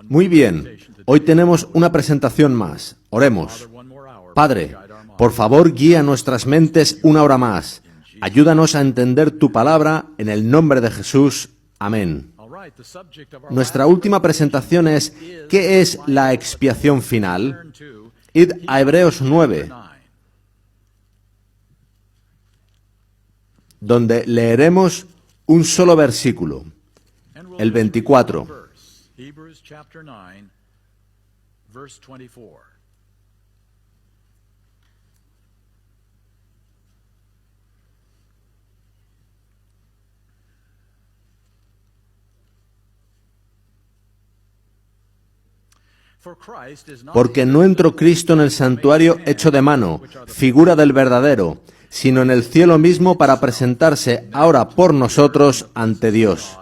Muy bien, hoy tenemos una presentación más. Oremos. Padre, por favor, guía nuestras mentes una hora más. Ayúdanos a entender tu palabra en el nombre de Jesús. Amén. Nuestra última presentación es ¿qué es la expiación final? Id a Hebreos 9, donde leeremos un solo versículo, el 24. Hebrews chapter 9, verse 24. Porque no entró Cristo en el santuario hecho de mano, figura del verdadero, sino en el cielo mismo para presentarse ahora por nosotros ante Dios.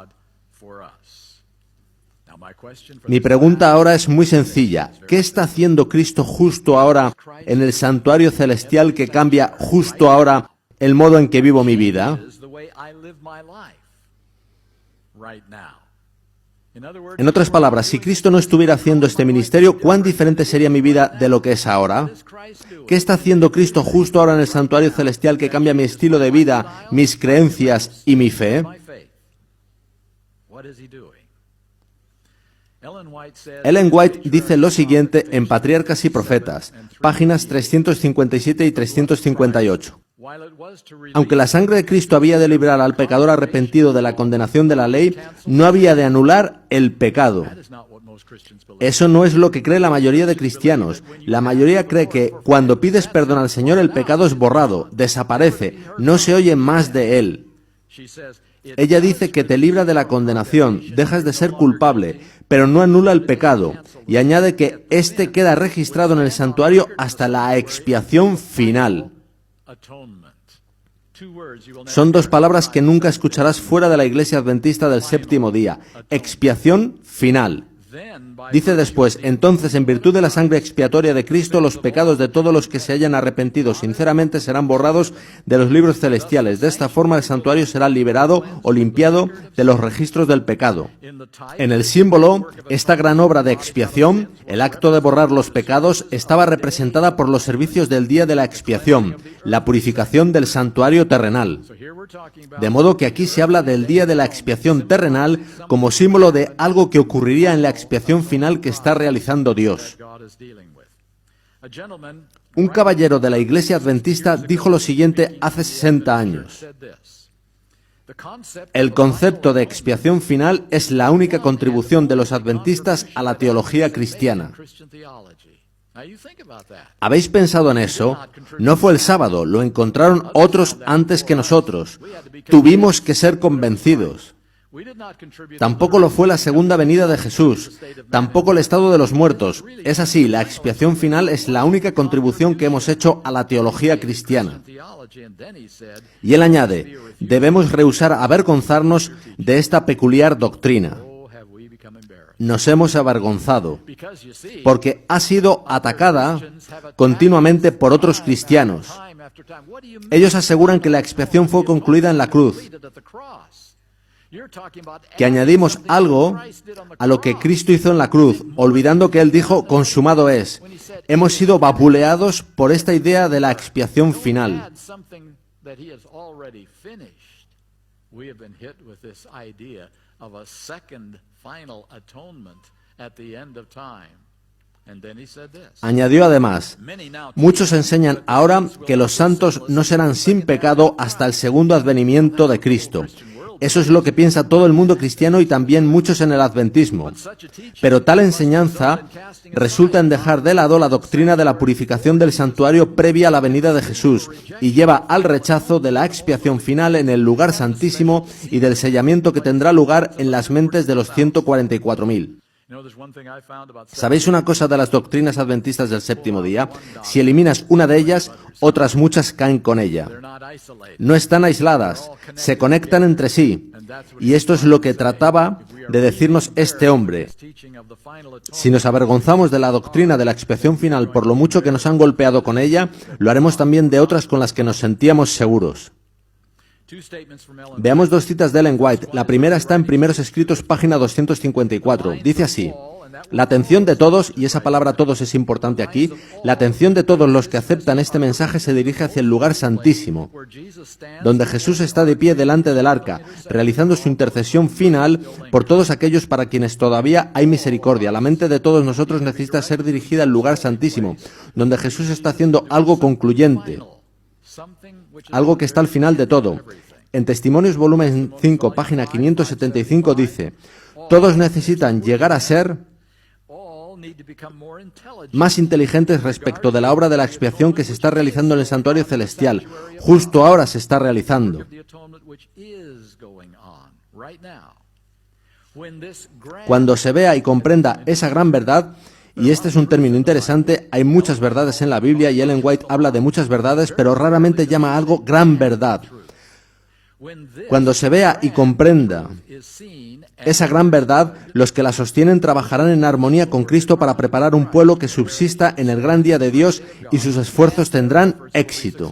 Mi pregunta ahora es muy sencilla. ¿Qué está haciendo Cristo justo ahora en el santuario celestial que cambia justo ahora el modo en que vivo mi vida? En otras palabras, si Cristo no estuviera haciendo este ministerio, ¿cuán diferente sería mi vida de lo que es ahora? ¿Qué está haciendo Cristo justo ahora en el santuario celestial que cambia mi estilo de vida, mis creencias y mi fe? Ellen White dice lo siguiente en Patriarcas y Profetas, páginas 357 y 358. Aunque la sangre de Cristo había de librar al pecador arrepentido de la condenación de la ley, no había de anular el pecado. Eso no es lo que cree la mayoría de cristianos. La mayoría cree que cuando pides perdón al Señor el pecado es borrado, desaparece, no se oye más de él. Ella dice que te libra de la condenación, dejas de ser culpable, pero no anula el pecado, y añade que éste queda registrado en el santuario hasta la expiación final. Son dos palabras que nunca escucharás fuera de la Iglesia Adventista del Séptimo Día. Expiación final. Dice después, entonces, en virtud de la sangre expiatoria de Cristo, los pecados de todos los que se hayan arrepentido sinceramente serán borrados de los libros celestiales. De esta forma, el santuario será liberado o limpiado de los registros del pecado. En el símbolo, esta gran obra de expiación, el acto de borrar los pecados, estaba representada por los servicios del día de la expiación, la purificación del santuario terrenal. De modo que aquí se habla del día de la expiación terrenal como símbolo de algo que ocurriría en la expiación final que está realizando Dios. Un caballero de la Iglesia Adventista dijo lo siguiente hace 60 años. El concepto de expiación final es la única contribución de los adventistas a la teología cristiana. ¿Habéis pensado en eso? No fue el sábado, lo encontraron otros antes que nosotros. Tuvimos que ser convencidos. Tampoco lo fue la segunda venida de Jesús, tampoco el estado de los muertos. Es así, la expiación final es la única contribución que hemos hecho a la teología cristiana. Y él añade, debemos rehusar avergonzarnos de esta peculiar doctrina. Nos hemos avergonzado, porque ha sido atacada continuamente por otros cristianos. Ellos aseguran que la expiación fue concluida en la cruz, que añadimos algo a lo que Cristo hizo en la cruz, olvidando que Él dijo, consumado es. Hemos sido vapuleados por esta idea de la expiación final. Añadió además, muchos enseñan ahora que los santos no serán sin pecado hasta el segundo advenimiento de Cristo. Eso es lo que piensa todo el mundo cristiano y también muchos en el adventismo. Pero tal enseñanza resulta en dejar de lado la doctrina de la purificación del santuario previa a la venida de Jesús y lleva al rechazo de la expiación final en el lugar santísimo y del sellamiento que tendrá lugar en las mentes de los 144.000. ¿Sabéis una cosa de las doctrinas adventistas del séptimo día? Si eliminas una de ellas, otras muchas caen con ella. No están aisladas, se conectan entre sí. Y esto es lo que trataba de decirnos este hombre. Si nos avergonzamos de la doctrina de la expiación final por lo mucho que nos han golpeado con ella, lo haremos también de otras con las que nos sentíamos seguros. Veamos dos citas de Ellen White. La primera está en Primeros Escritos, página 254. Dice así: la atención de todos, y esa palabra todos es importante aquí, la atención de todos los que aceptan este mensaje se dirige hacia el lugar santísimo, donde Jesús está de pie delante del arca, realizando su intercesión final por todos aquellos para quienes todavía hay misericordia. La mente de todos nosotros necesita ser dirigida al lugar santísimo, donde Jesús está haciendo algo concluyente, algo que está al final de todo. En Testimonios, volumen 5, página 575, dice: todos necesitan llegar a ser más inteligentes respecto de la obra de la expiación que se está realizando en el santuario celestial. Justo ahora se está realizando. Cuando se vea y comprenda esa gran verdad, y este es un término interesante, hay muchas verdades en la Biblia y Ellen White habla de muchas verdades, pero raramente llama a algo gran verdad. Cuando se vea y comprenda esa gran verdad, los que la sostienen trabajarán en armonía con Cristo para preparar un pueblo que subsista en el gran día de Dios, y sus esfuerzos tendrán éxito.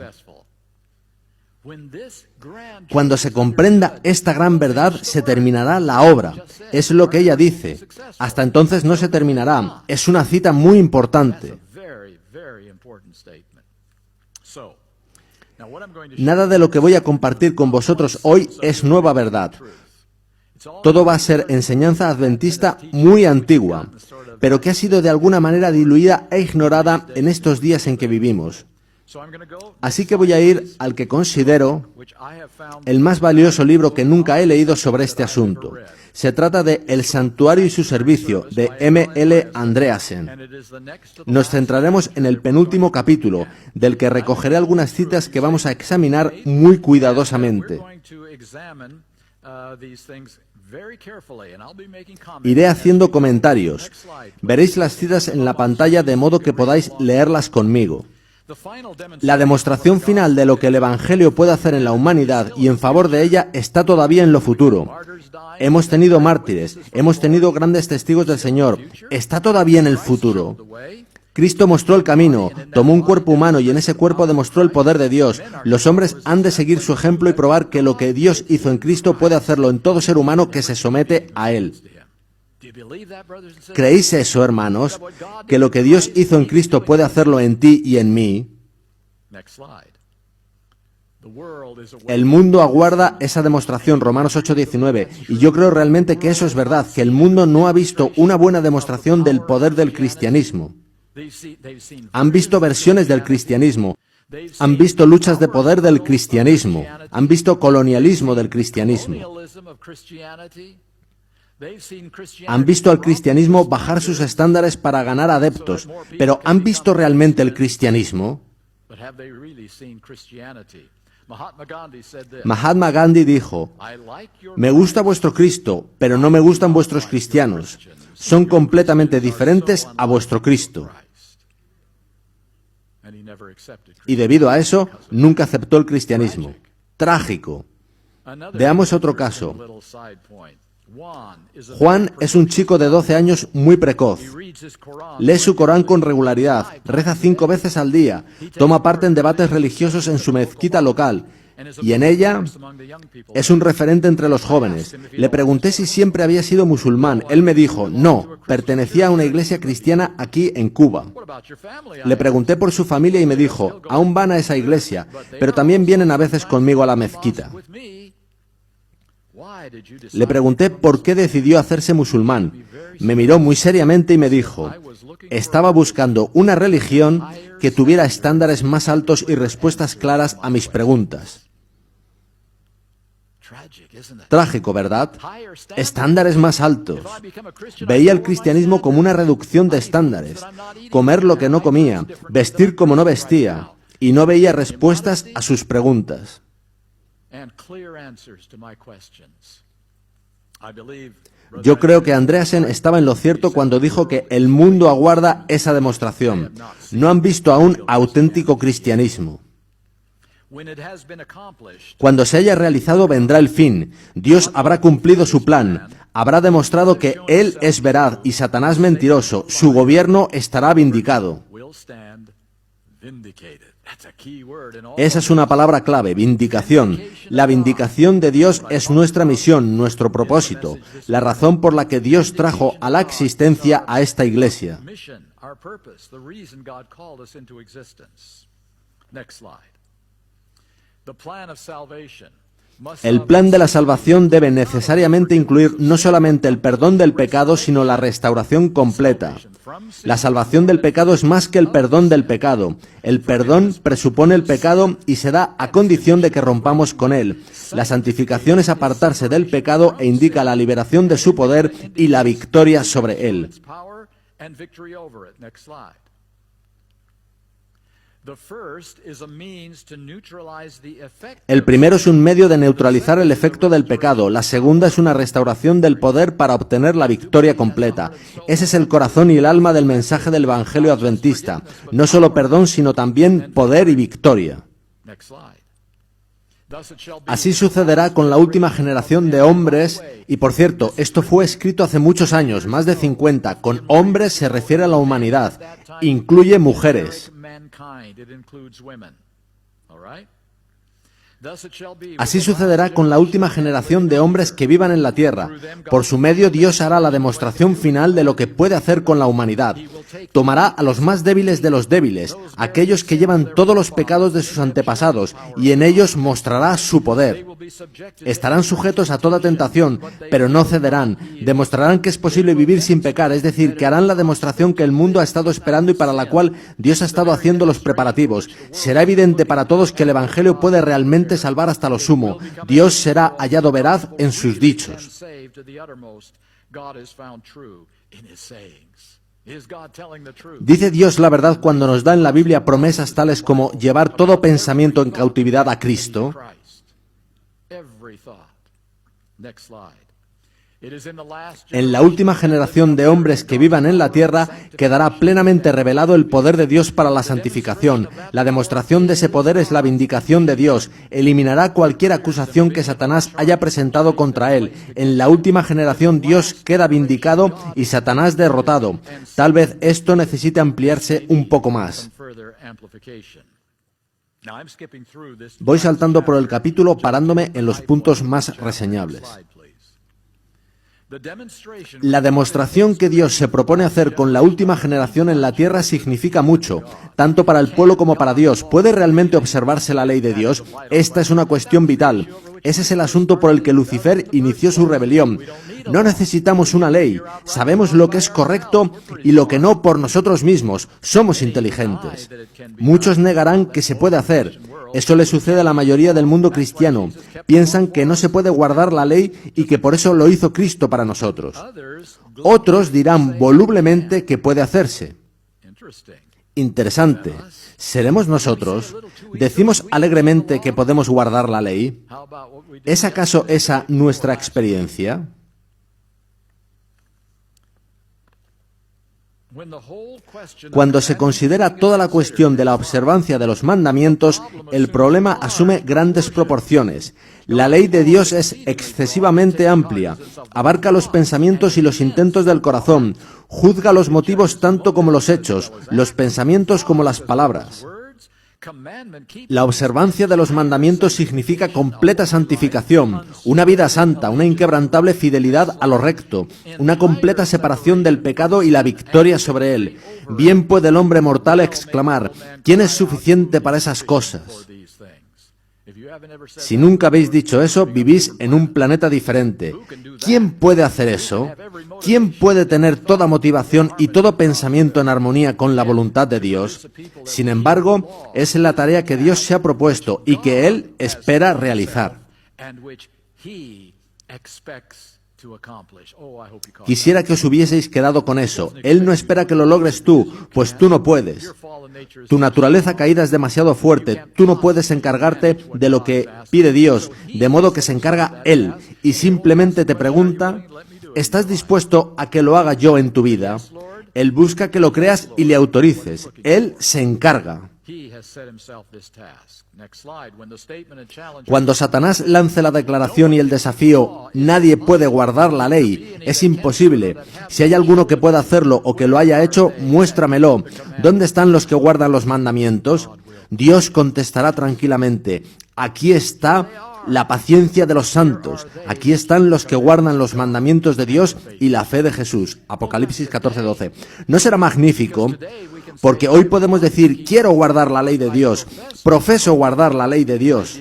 Cuando se comprenda esta gran verdad, se terminará la obra. Es lo que ella dice. Hasta entonces no se terminará. Es una cita muy importante. Nada de lo que voy a compartir con vosotros hoy es nueva verdad. Todo va a ser enseñanza adventista muy antigua, pero que ha sido de alguna manera diluida e ignorada en estos días en que vivimos. Así que voy a ir al que considero el más valioso libro que nunca he leído sobre este asunto. Se trata de El santuario y su servicio, de M.L. Andreasen. Nos centraremos en el penúltimo capítulo, del que recogeré algunas citas que vamos a examinar muy cuidadosamente. Iré haciendo comentarios. Veréis las citas en la pantalla de modo que podáis leerlas conmigo. La demostración final de lo que el Evangelio puede hacer en la humanidad y en favor de ella está todavía en lo futuro. Hemos tenido mártires, hemos tenido grandes testigos del Señor. Está todavía en el futuro. Cristo mostró el camino, tomó un cuerpo humano y en ese cuerpo demostró el poder de Dios. Los hombres han de seguir su ejemplo y probar que lo que Dios hizo en Cristo puede hacerlo en todo ser humano que se somete a Él. ¿Creéis eso, hermanos? ¿Que lo que Dios hizo en Cristo puede hacerlo en ti y en mí? El mundo aguarda esa demostración, Romanos 8:19, y yo creo realmente que eso es verdad, que el mundo no ha visto una buena demostración del poder del cristianismo. Han visto versiones del cristianismo, han visto luchas de poder del cristianismo, han visto colonialismo del cristianismo. Han visto al cristianismo bajar sus estándares para ganar adeptos, pero ¿han visto realmente el cristianismo? Mahatma Gandhi dijo: me gusta vuestro Cristo, pero no me gustan vuestros cristianos. Son completamente diferentes a vuestro Cristo. Y debido a eso, nunca aceptó el cristianismo. Trágico. Veamos otro caso. Juan es un chico de 12 años muy precoz. Lee su Corán con regularidad, reza 5 veces al día, toma parte en debates religiosos en su mezquita local, y en ella es un referente entre los jóvenes. Le pregunté si siempre había sido musulmán. Él me dijo, no, pertenecía a una iglesia cristiana aquí en Cuba. Le pregunté por su familia y me dijo, aún van a esa iglesia, pero también vienen a veces conmigo a la mezquita. Le pregunté por qué decidió hacerse musulmán. Me miró muy seriamente y me dijo, estaba buscando una religión que tuviera estándares más altos y respuestas claras a mis preguntas. Trágico, ¿verdad? Estándares más altos. Veía el cristianismo como una reducción de estándares. Comer lo que no comía, vestir como no vestía, y no veía respuestas a sus preguntas. Yo creo que Andreasen estaba en lo cierto cuando dijo que el mundo aguarda esa demostración. No han visto aún auténtico cristianismo. Cuando se haya realizado vendrá el fin. Dios habrá cumplido su plan. Habrá demostrado que Él es veraz y Satanás mentiroso. Su gobierno estará vindicado. Esa es una palabra clave, vindicación. La vindicación de Dios es nuestra misión, nuestro propósito, la razón por la que Dios trajo a la existencia a esta iglesia. El plan de la salvación debe necesariamente incluir no solamente el perdón del pecado, sino la restauración completa. La salvación del pecado es más que el perdón del pecado. El perdón presupone el pecado y se da a condición de que rompamos con él. La santificación es apartarse del pecado e indica la liberación de su poder y la victoria sobre él. El primero es un medio de neutralizar el efecto del pecado. La segunda es una restauración del poder para obtener la victoria completa. Ese es el corazón y el alma del mensaje del Evangelio adventista. No solo perdón, sino también poder y victoria. Así sucederá con la última generación de hombres, y por cierto, esto fue escrito hace muchos años, más de 50. Con hombres se refiere a la humanidad, incluye mujeres. Así sucederá con la última generación de hombres que vivan en la tierra. Por su medio Dios hará la demostración final de lo que puede hacer con la humanidad. Tomará a los más débiles de los débiles, aquellos que llevan todos los pecados de sus antepasados, y en ellos mostrará su poder. Estarán sujetos a toda tentación, pero no cederán. Demostrarán que es posible vivir sin pecar, es decir, que harán la demostración que el mundo ha estado esperando y para la cual Dios ha estado haciendo los preparativos. Será evidente para todos que el Evangelio puede realmente salvar hasta lo sumo. Dios será hallado veraz en sus dichos. ¿Dice Dios la verdad cuando nos da en la Biblia promesas tales como llevar todo pensamiento en cautividad a Cristo? En la última generación de hombres que vivan en la tierra quedará plenamente revelado el poder de Dios para la santificación. La demostración de ese poder es la vindicación de Dios. Eliminará cualquier acusación que Satanás haya presentado contra él. En la última generación Dios queda vindicado y Satanás derrotado. Tal vez esto necesite ampliarse un poco más. Voy saltando por el capítulo parándome en los puntos más reseñables. La demostración que Dios se propone hacer con la última generación en la tierra significa mucho, tanto para el pueblo como para Dios. ¿Puede realmente observarse la ley de Dios? Esta es una cuestión vital. Ese es el asunto por el que Lucifer inició su rebelión. No necesitamos una ley. Sabemos lo que es correcto y lo que no por nosotros mismos. Somos inteligentes. Muchos negarán que se puede hacer. Eso le sucede a la mayoría del mundo cristiano. Piensan que no se puede guardar la ley y que por eso lo hizo Cristo para nosotros. Otros dirán volublemente que puede hacerse. Interesante. ¿Seremos nosotros? ¿Decimos alegremente que podemos guardar la ley? ¿Es acaso esa nuestra experiencia? Cuando se considera toda la cuestión de la observancia de los mandamientos, el problema asume grandes proporciones. La ley de Dios es excesivamente amplia, abarca los pensamientos y los intentos del corazón, juzga los motivos tanto como los hechos, los pensamientos como las palabras. La observancia de los mandamientos significa completa santificación, una vida santa, una inquebrantable fidelidad a lo recto, una completa separación del pecado y la victoria sobre él. Bien puede el hombre mortal exclamar, ¿quién es suficiente para esas cosas? Si nunca habéis dicho eso, vivís en un planeta diferente. ¿Quién puede hacer eso? ¿Quién puede tener toda motivación y todo pensamiento en armonía con la voluntad de Dios? Sin embargo, es la tarea que Dios se ha propuesto y que Él espera realizar. Quisiera que os hubieseis quedado con eso. Él no espera que lo logres tú, pues tú no puedes. Tu naturaleza caída es demasiado fuerte. Tú no puedes encargarte de lo que pide Dios, de modo que se encarga Él. Y simplemente te pregunta, ¿estás dispuesto a que lo haga yo en tu vida? Él busca que lo creas y le autorices. Él se encarga. Cuando Satanás lance la declaración y el desafío, nadie puede guardar la ley, es imposible. Si hay alguno que pueda hacerlo o que lo haya hecho, muéstramelo. ¿Dónde están los que guardan los mandamientos? Dios contestará tranquilamente: aquí está la paciencia de los santos, aquí están los que guardan los mandamientos de Dios y la fe de Jesús. Apocalipsis 14:12. ¿No será magnífico? Porque hoy podemos decir: quiero guardar la ley de Dios, profeso guardar la ley de Dios,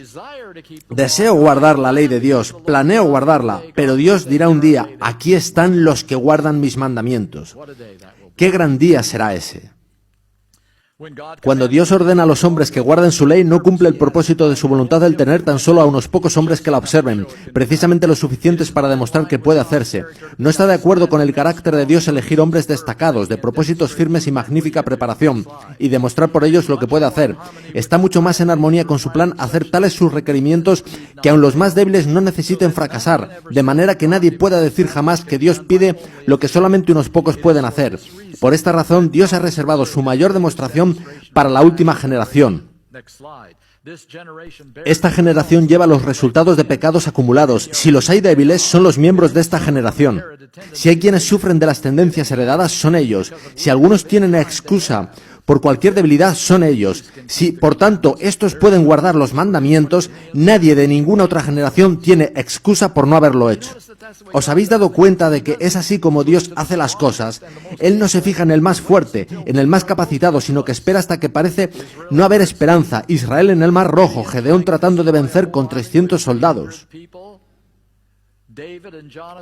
deseo guardar la ley de Dios, planeo guardarla, pero Dios dirá un día: aquí están los que guardan mis mandamientos. ¿Qué gran día será ese? Cuando Dios ordena a los hombres que guarden su ley, no cumple el propósito de su voluntad el tener tan solo a unos pocos hombres que la observen, precisamente lo suficientes para demostrar que puede hacerse. No está de acuerdo con el carácter de Dios elegir hombres destacados, de propósitos firmes y magnífica preparación, y demostrar por ellos lo que puede hacer. Está mucho más en armonía con su plan hacer tales sus requerimientos que aun los más débiles no necesiten fracasar, de manera que nadie pueda decir jamás que Dios pide lo que solamente unos pocos pueden hacer. Por esta razón, Dios ha reservado su mayor demostración para la última generación. Esta generación lleva los resultados de pecados acumulados. Si los hay débiles, son los miembros de esta generación. Si hay quienes sufren de las tendencias heredadas, son ellos. Si algunos tienen excusa por cualquier debilidad, son ellos. Si, por tanto, estos pueden guardar los mandamientos, nadie de ninguna otra generación tiene excusa por no haberlo hecho. ¿Os habéis dado cuenta de que es así como Dios hace las cosas? Él no se fija en el más fuerte, en el más capacitado, sino que espera hasta que parece no haber esperanza. Israel en el Mar Rojo, Gedeón tratando de vencer con 300 soldados.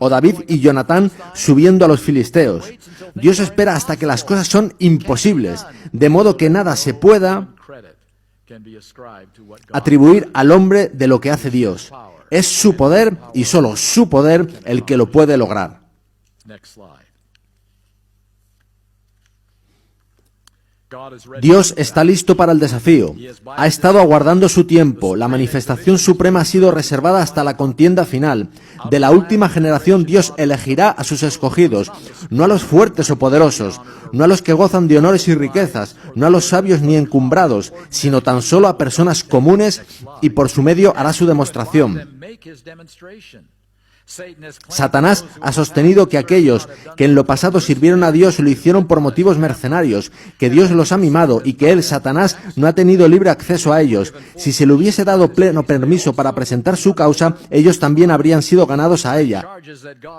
O David y Jonatán subiendo a los filisteos. Dios espera hasta que las cosas son imposibles, de modo que nada se pueda atribuir al hombre de lo que hace Dios. Es su poder y solo su poder el que lo puede lograr. Dios está listo para el desafío. Ha estado aguardando su tiempo. La manifestación suprema ha sido reservada hasta la contienda final. De la última generación Dios elegirá a sus escogidos, no a los fuertes o poderosos, no a los que gozan de honores y riquezas, no a los sabios ni encumbrados, sino tan solo a personas comunes, y por su medio hará su demostración. Satanás ha sostenido que aquellos que en lo pasado sirvieron a Dios lo hicieron por motivos mercenarios, que Dios los ha mimado y que él, Satanás, no ha tenido libre acceso a ellos. Si se le hubiese dado pleno permiso para presentar su causa, ellos también habrían sido ganados a ella.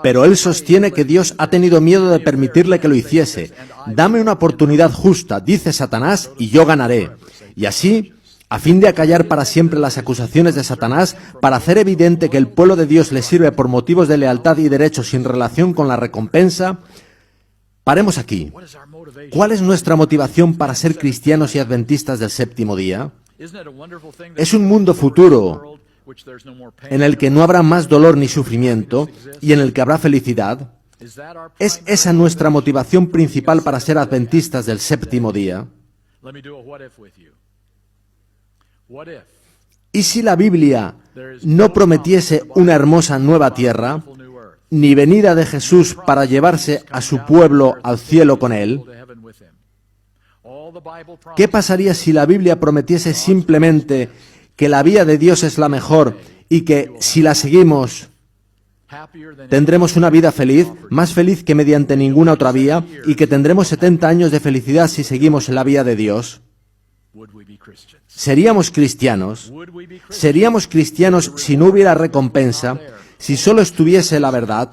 Pero él sostiene que Dios ha tenido miedo de permitirle que lo hiciese. Dame una oportunidad justa, dice Satanás, y yo ganaré. Y así, a fin de acallar para siempre las acusaciones de Satanás, para hacer evidente que el pueblo de Dios le sirve por motivos de lealtad y derecho sin relación con la recompensa, paremos aquí. ¿Cuál es nuestra motivación para ser cristianos y adventistas del séptimo día? Es un mundo futuro en el que no habrá más dolor ni sufrimiento y en el que habrá felicidad. ¿Es esa nuestra motivación principal para ser adventistas del séptimo día? ¿Y si la Biblia no prometiese una hermosa nueva tierra, ni venida de Jesús para llevarse a su pueblo al cielo con él? ¿Qué pasaría si la Biblia prometiese simplemente que la vía de Dios es la mejor y que, si la seguimos, tendremos una vida feliz, más feliz que mediante ninguna otra vía, y que tendremos 70 años de felicidad si seguimos en la vía de Dios? ¿Seríamos cristianos? ¿Seríamos cristianos si no hubiera recompensa, si solo estuviese la verdad?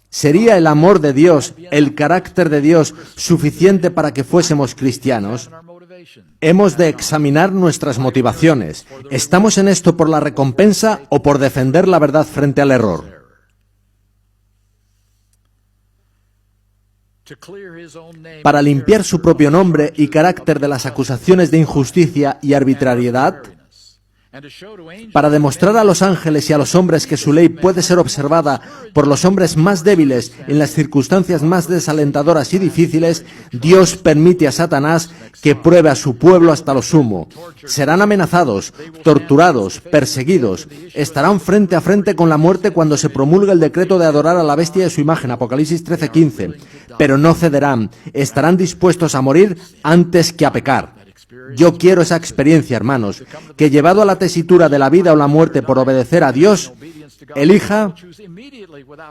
¿Sería el amor de Dios, el carácter de Dios, suficiente para que fuésemos cristianos? Hemos de examinar nuestras motivaciones. ¿Estamos en esto por la recompensa o por defender la verdad frente al error? Para limpiar su propio nombre y carácter de las acusaciones de injusticia y arbitrariedad, para demostrar a los ángeles y a los hombres que su ley puede ser observada por los hombres más débiles en las circunstancias más desalentadoras y difíciles, Dios permite a Satanás que pruebe a su pueblo hasta lo sumo. Serán amenazados, torturados, perseguidos, estarán frente a frente con la muerte cuando se promulgue el decreto de adorar a la bestia y su imagen, Apocalipsis 13:15, pero no cederán, estarán dispuestos a morir antes que a pecar. Yo quiero esa experiencia, hermanos, que llevado a la tesitura de la vida o la muerte por obedecer a Dios, elija,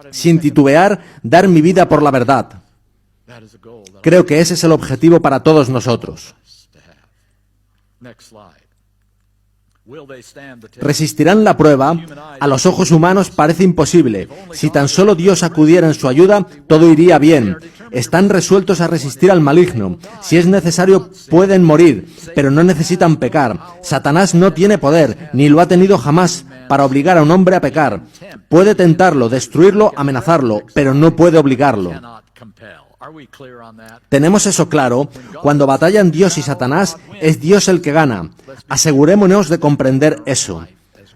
sin titubear, dar mi vida por la verdad. Creo que ese es el objetivo para todos nosotros. Next slide. Will they stand the test? ¿Resistirán la prueba? A los ojos humanos parece imposible. Si tan solo Dios acudiera en su ayuda, todo iría bien. Están resueltos a resistir al maligno. Si es necesario, pueden morir, pero no necesitan pecar. Satanás no tiene poder, ni lo ha tenido jamás, para obligar a un hombre a pecar. Puede tentarlo, destruirlo, amenazarlo, pero no puede obligarlo. Cannot compel. Are we clear on that? ¿Tenemos eso claro? Cuando batallan Dios y Satanás, es Dios el que gana. Asegurémonos de comprender eso.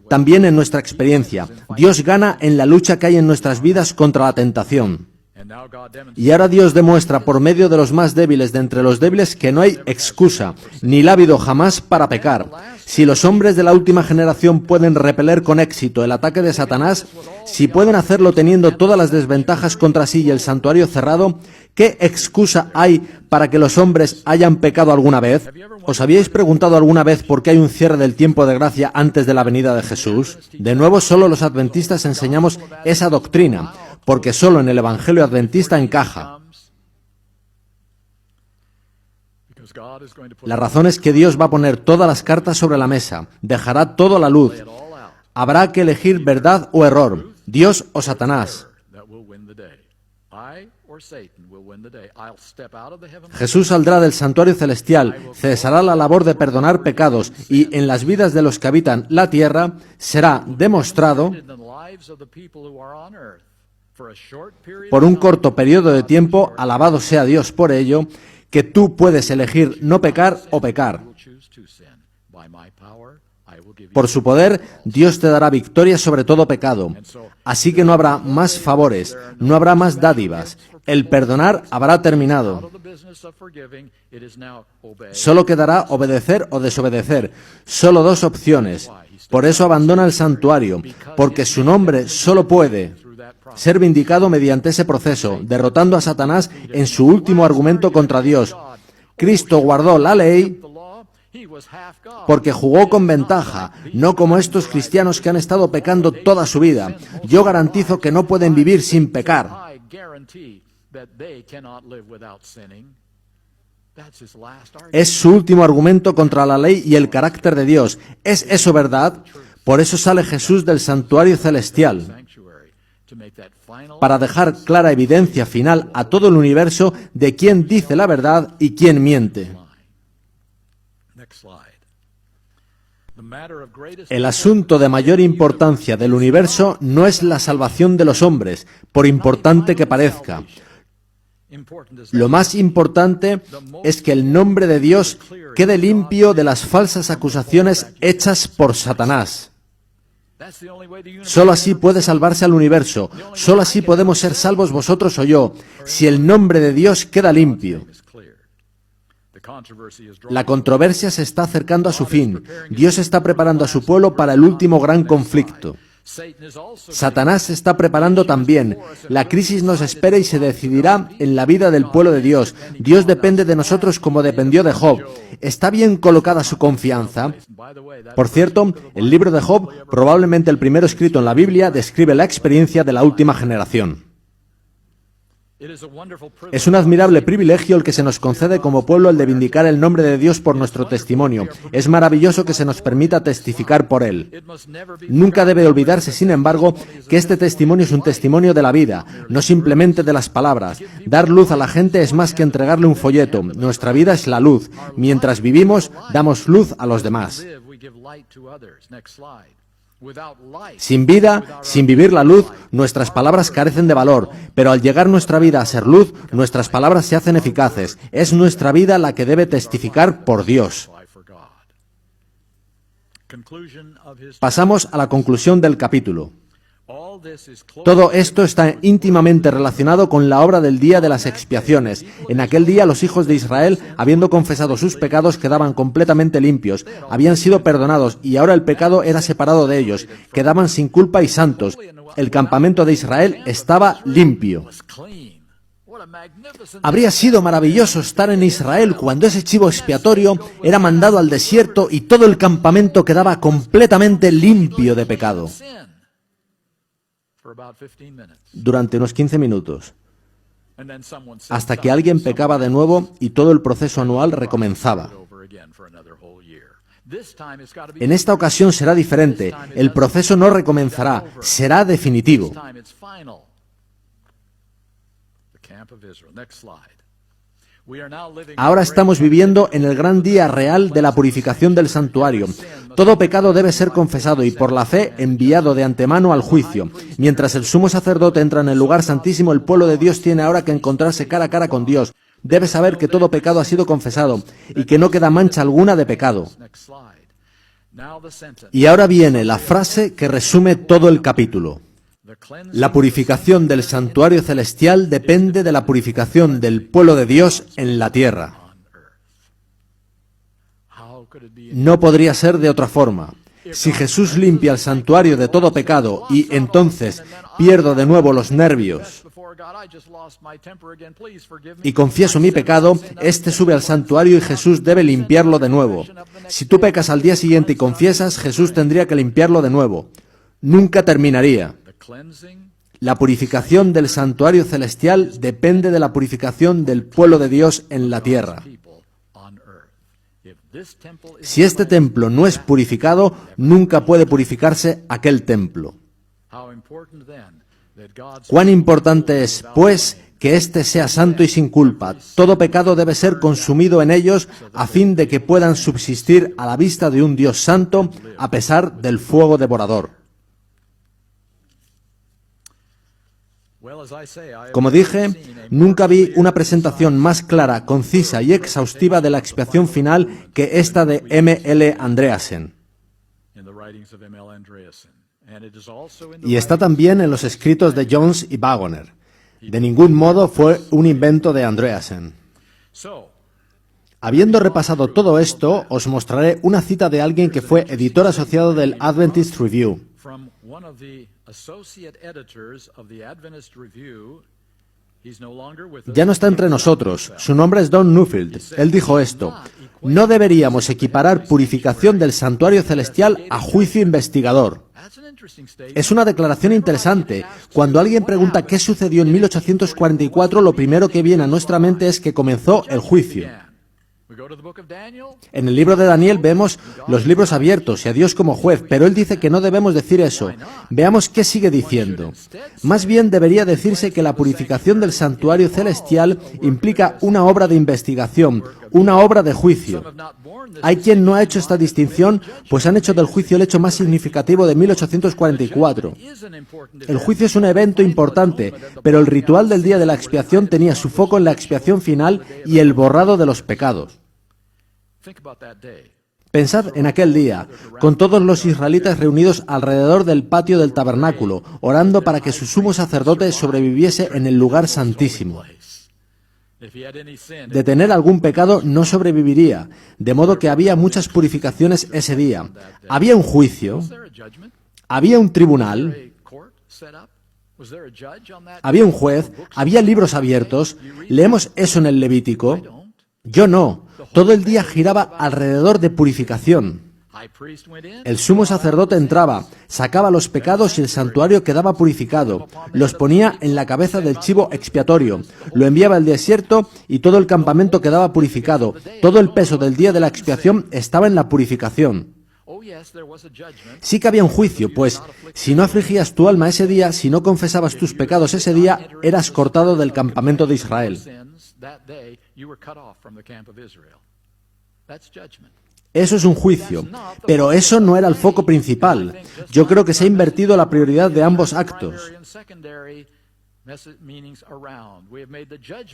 También en nuestra experiencia, Dios gana en la lucha que hay en nuestras vidas contra la tentación. And now God demonstrates Y ahora Dios demuestra por medio de los más débiles de entre los débiles que no hay excusa, ni la ha habido jamás para pecar. Si los hombres de la última generación pueden repeler con éxito el ataque de Satanás, si pueden hacerlo teniendo todas las desventajas contra sí y el santuario cerrado, ¿qué excusa hay para que los hombres hayan pecado alguna vez? ¿Os habíais preguntado alguna vez por qué hay un cierre del tiempo de gracia antes de la venida de Jesús? De nuevo, solo los adventistas enseñamos esa doctrina, porque solo en el Evangelio adventista encaja. because God is going to put La razón es que Dios va a poner todas las cartas sobre la mesa, dejará todo a la luz. it all out. Habrá que elegir verdad o error, Dios o Satanás. That will win the day. I or Satan will win the day. I'll step out of the heavenly Jesús saldrá del santuario celestial, cesará la labor de perdonar pecados y en las vidas de los que habitan la tierra será demostrado in the lives of the people who are on earth for a short period por un corto periodo de tiempo, alabado sea Dios por ello, que tú puedes elegir no pecar o pecar. will choose to sin. By my power, I will give you. Por su poder, Dios te dará victoria sobre todo pecado. Así que no habrá más favores, no habrá más dádivas. El perdonar habrá Out terminado. of the business of forgiving, it is now obey. Solo quedará obedecer o desobedecer. Solo dos opciones. Por eso abandona el santuario, porque su nombre solo puede Through that process. ser vindicado mediante ese proceso, derrotando a Satanás en su último argumento contra Dios. Cristo guardó la ley The law, he was half God. porque jugó con ventaja, no como estos cristianos que han estado pecando toda su vida. Yo garantizo que no pueden vivir sin pecar. I guarantee that they cannot live without sinning. That's his last argument. Es su último argumento contra la ley y el carácter de Dios. ¿Es eso verdad? Por eso sale Jesús del santuario celestial, Sanctuary to make that final para dejar clara evidencia final a todo el universo de quién dice la verdad y quién miente. line. Next slide. The matter of greatest El asunto de mayor importancia del universo no es la salvación de los hombres, por importante que parezca. important is Lo más importante es que el nombre de Dios quede limpio de las falsas acusaciones hechas por Satanás. that's the only way the universe Solo así puede salvarse al universo. Solo así podemos ser salvos vosotros o yo, si el nombre de Dios queda limpio. is clear. The controversy is drawing La controversia se está acercando a su fin. Dios está preparando a su pueblo para el último gran conflicto. Satan is also Satanás se está preparando también. La crisis nos espera y se decidirá en la vida del pueblo de Dios. Dios depende de nosotros como dependió de Job. ¿Está bien colocada su confianza? by the way that Por cierto, el libro de Job, probablemente el primero escrito en la Biblia, describe la experiencia de la última generación. it is a wonderful privilege. Es un admirable privilegio el que se nos concede como pueblo el de vindicar el nombre de Dios por nuestro testimonio. Es maravilloso que se nos permita testificar por él. It must never be Nunca debe olvidarse, sin embargo, que este testimonio es un testimonio de la vida, no simplemente de las palabras. Dar luz a la gente es más que entregarle un folleto. Nuestra vida es la luz. Mientras vivimos, damos luz a los demás. live, we give light to others. Next slide. Without light, Sin vida, sin vivir la luz, nuestras palabras carecen de valor, pero al llegar nuestra vida a ser luz, nuestras palabras se hacen eficaces. Es nuestra vida la que debe testificar por Dios. life for God. Conclusion of his Pasamos a la conclusión del capítulo. all this is close. Todo esto está íntimamente relacionado con la obra del día de las expiaciones. En aquel día los hijos de Israel, habiendo confesado sus pecados, quedaban completamente limpios, habían sido perdonados y ahora el pecado era separado de ellos, quedaban sin culpa y santos. El campamento de Israel estaba limpio. was clean. What a magnificent Habría sido maravilloso estar en Israel cuando ese chivo expiatorio era mandado al desierto y todo el campamento quedaba completamente limpio de pecado. sin. For about 15 minutes. Durante unos 15 minutos, And then someone said hasta que alguien pecaba de nuevo y todo el proceso anual recomenzaba. over again for another whole year. En esta ocasión será diferente. El proceso no recomenzará, será definitivo. Ahora estamos viviendo en el gran día real de la purificación del santuario. Todo pecado debe ser confesado y por la fe enviado de antemano al juicio. Mientras el sumo sacerdote entra en el lugar santísimo, el pueblo de Dios tiene ahora que encontrarse cara a cara con Dios. Debe saber que todo pecado ha sido confesado y que no queda mancha alguna de pecado. Y ahora viene la frase que resume todo el capítulo. La purificación del santuario celestial depende de la purificación del pueblo de Dios en la tierra. No podría ser de otra forma. Si Jesús limpia el santuario de todo pecado y entonces pierdo de nuevo los nervios y confieso mi pecado, este sube al santuario y Jesús debe limpiarlo de nuevo. Si tú pecas al día siguiente y confiesas, Jesús tendría que limpiarlo de nuevo. Nunca terminaría. La purificación del santuario celestial depende de la purificación del pueblo de Dios en la tierra. Si este templo no es purificado, nunca puede purificarse aquel templo. Cuán importante es, pues, que éste sea santo y sin culpa. Todo pecado debe ser consumido en ellos a fin de que puedan subsistir a la vista de un Dios santo a pesar del fuego devorador. Como dije, nunca vi una presentación más clara, concisa y exhaustiva de la expiación final que esta de M. L. Andreasen. Y está también en los escritos de Jones y Wagoner. De ningún modo fue un invento de Andreasen. Habiendo repasado todo esto, os mostraré una cita de alguien que fue editor asociado del Adventist Review. Ya no está entre nosotros. Su nombre es Don Newfield. Él dijo esto: no deberíamos equiparar purificación del santuario celestial a juicio investigador. Es una declaración interesante. Cuando alguien pregunta qué sucedió en 1844, lo primero que viene a nuestra mente es que comenzó el juicio. En el libro de Daniel vemos los libros abiertos y a Dios como juez, pero él dice que no debemos decir eso. Veamos qué sigue diciendo. Más bien debería decirse que la purificación del santuario celestial implica una obra de investigación, una obra de juicio. Hay quien no ha hecho esta distinción, pues han hecho del juicio el hecho más significativo de 1844. El juicio es un evento importante, pero el ritual del día de la expiación tenía su foco en la expiación final y el borrado de los pecados. Pensad en aquel día, con todos los israelitas reunidos alrededor del patio del tabernáculo, orando para que su sumo sacerdote sobreviviese en el lugar santísimo. De tener algún pecado no sobreviviría, de modo que había muchas purificaciones ese día. Había un juicio, había un tribunal, había un juez, había libros abiertos. ¿Leemos eso en el Levítico? Yo no. Todo el día giraba alrededor de purificación. El sumo sacerdote entraba, sacaba los pecados y el santuario quedaba purificado. Los ponía en la cabeza del chivo expiatorio, lo enviaba al desierto y todo el campamento quedaba purificado. Todo el peso del día de la expiación estaba en la purificación. Sí que había un juicio, pues si no afligías tu alma ese día, si no confesabas tus pecados ese día, eras cortado del campamento de Israel. Eso es un juicio, pero eso no era el foco principal. Yo creo que se ha invertido la prioridad de ambos actos,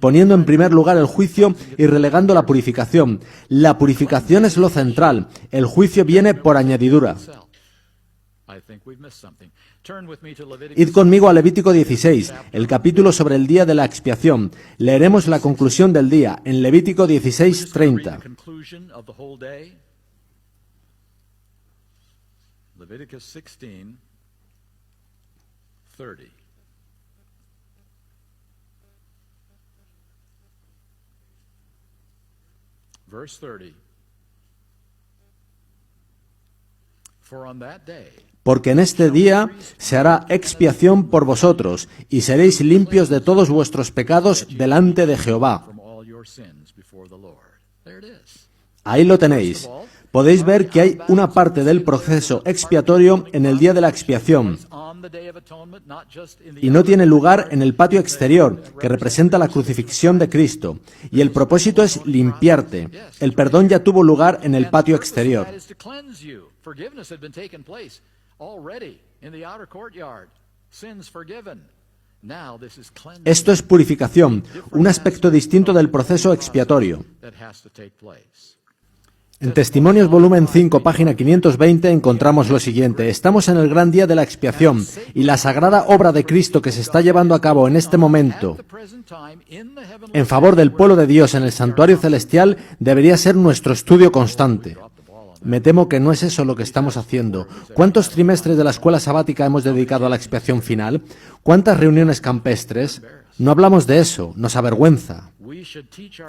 poniendo en primer lugar el juicio y relegando la purificación. La purificación es lo central, el juicio viene por añadidura. Id conmigo a Levítico 16, el capítulo sobre el día de la expiación. Leeremos la conclusión del día en Levítico 16:30. Leviticus 16:30. Verse 30. For on that day, porque en este día se hará expiación por vosotros, y seréis limpios de todos vuestros pecados delante de Jehová. Ahí lo tenéis. podéis ver que hay una parte del proceso expiatorio en el día de la expiación y no tiene lugar en el patio exterior, que representa la crucifixión de Cristo. Y el propósito es limpiarte. El perdón ya tuvo lugar en el patio exterior. Esto es purificación, un aspecto distinto del proceso expiatorio. En Testimonios, volumen 5, página 520, encontramos lo siguiente. Estamos en el gran día de la expiación y la sagrada obra de Cristo que se está llevando a cabo en este momento en favor del pueblo de Dios en el santuario celestial debería ser nuestro estudio constante. Me temo que no es eso lo que estamos haciendo. ¿Cuántos trimestres de la escuela sabática hemos dedicado a la expiación final? ¿Cuántas reuniones campestres? No hablamos de eso, nos avergüenza.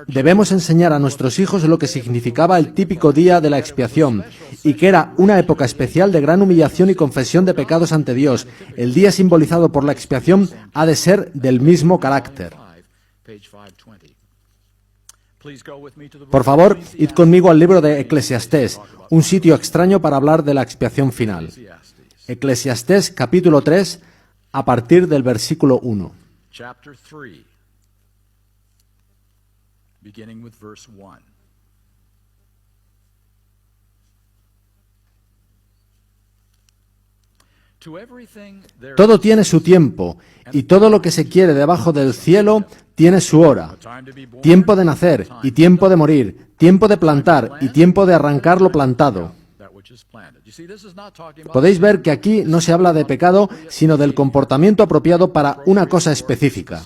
Debemos enseñar a nuestros hijos lo que significaba el típico día de la expiación y que era una época especial de gran humillación y confesión de pecados ante Dios. El día simbolizado por la expiación ha de ser del mismo carácter. Por favor, id conmigo al libro de Eclesiastés, un sitio extraño para hablar de la expiación final. Eclesiastés, capítulo 3, a partir del versículo 1. Chapter 3, beginning with verse 1. Todo tiene su tiempo, y todo lo que se quiere debajo del cielo tiene su hora. Tiempo de nacer y tiempo de morir, tiempo de plantar y tiempo de arrancar lo plantado. Podéis ver que aquí no se habla de pecado, sino del comportamiento apropiado para una cosa específica.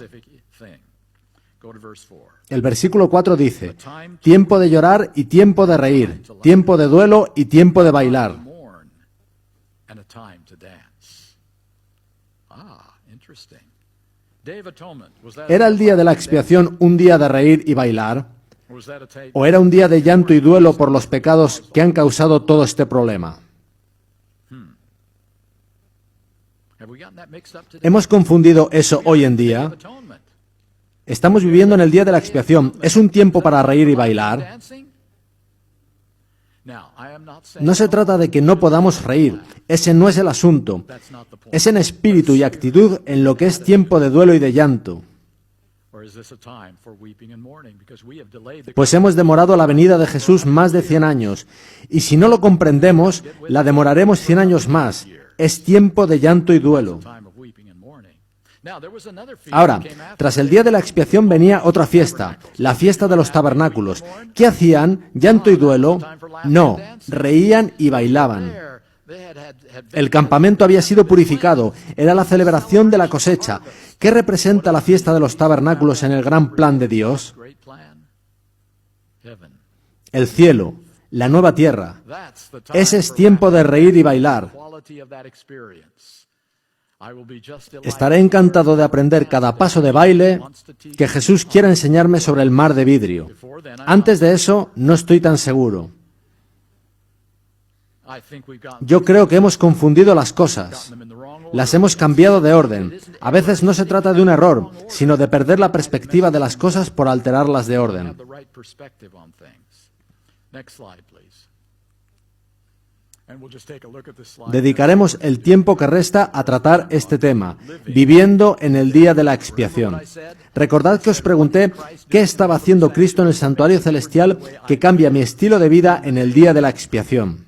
El versículo 4 dice, tiempo de llorar y tiempo de reír, tiempo de duelo y tiempo de bailar. ¿Era el día de la expiación un día de reír y bailar? ¿O era un día de llanto y duelo por los pecados que han causado todo este problema? ¿Hemos confundido eso hoy en día? Estamos viviendo en el día de la expiación. ¿Es un tiempo para reír y bailar? No se trata de que no podamos reír. Ese no es el asunto. Es en espíritu y actitud en lo que es tiempo de duelo y de llanto. Pues hemos demorado la venida de Jesús más de 100 años. Y si no lo comprendemos, la demoraremos 100 años más. Es tiempo de llanto y duelo. Ahora, tras el día de la expiación venía otra fiesta, la fiesta de los tabernáculos. ¿Qué hacían? ¿Llanto y duelo? No, reían y bailaban. El campamento había sido purificado, era la celebración de la cosecha. ¿Qué representa la fiesta de los tabernáculos en el gran plan de Dios? El cielo, la nueva tierra. Ese es tiempo de reír y bailar. Estaré encantado de aprender cada paso de baile que Jesús quiera enseñarme sobre el mar de vidrio. Antes de eso, no estoy tan seguro. Yo creo que hemos confundido las cosas. Las hemos cambiado de orden. A veces no se trata de un error, sino de perder la perspectiva de las cosas por alterarlas de orden. Dedicaremos el tiempo que resta a tratar este tema, viviendo en el día de la expiación. Recordad que os pregunté qué estaba haciendo Cristo en el santuario celestial que cambia mi estilo de vida en el día de la expiación.